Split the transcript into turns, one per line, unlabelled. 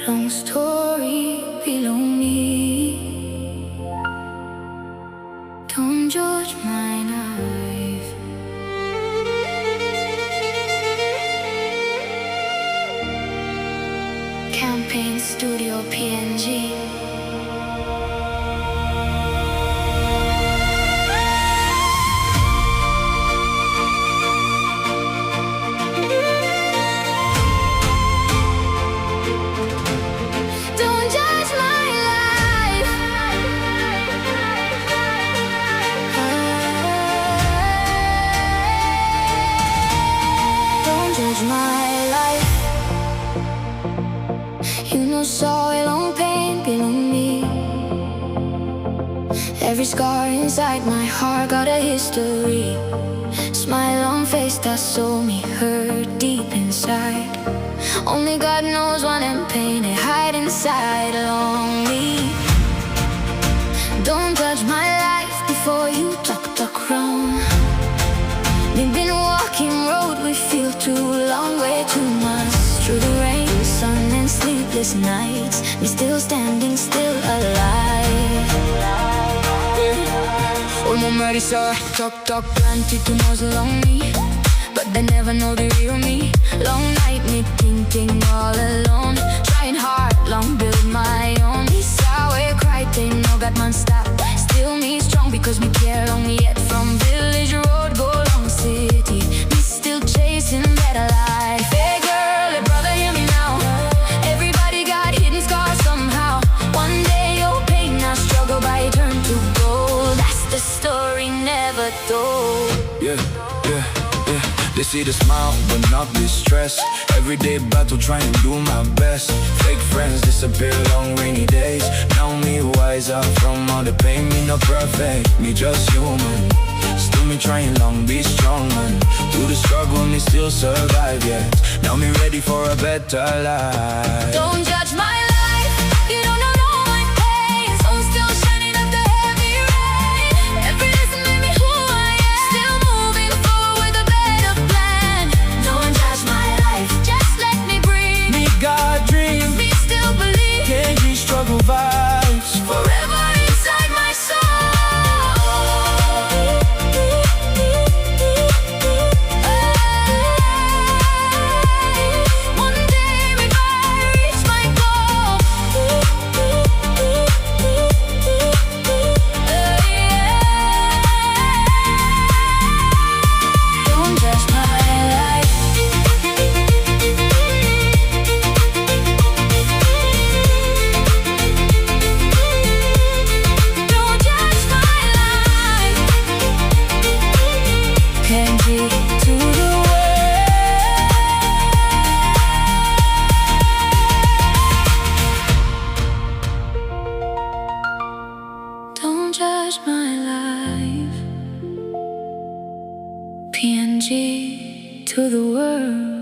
long story below me. Don't judge my life. Campaign Studio PNG. Soil on pain below me. Every scar inside my heart got a history. Smile on face that saw me hurt deep inside. Only God knows what I'm painted hide inside along me. Don't judge my life before you talk wrong. We've been walking road we feel too long, way too much. Through the rain, sun and sleepless nights, me still standing, still alive. All my memories are talk, planted to nose along me, but they never know the real me. Long night, me thinking all alone, trying hard, long build my own. This how I cry, they know God man stop. Still me strong because me care long yet. From village road, go long city, me still chasing better life. Hey girl, hey brother, hear me now. Everybody got hidden scars somehow. One day your pain and struggle by turn to gold. That's the story never told.
Yeah. They see the smile but not the stress. Everyday battle trying to do my best. Fake friends disappear long rainy days. Now me wiser from all the pain. Me not perfect, me just human. Still me trying long, be strong man. Through the struggle me still survive, yeah. Now me ready for a better life.
Don't judge my life, you don't know my pain. So I'm still shining up the heavy rain. Every lesson made me who I am. Still moving forward with a better plan. Don't judge my life, just let me breathe.
Me got dreams,
me still believe.
PNG struggle vibes
Forever inside my soul. One day maybe I reach my goal. Don't judge my life. Don't judge my life. PNG to the world. Don't judge my life. PNG to the world.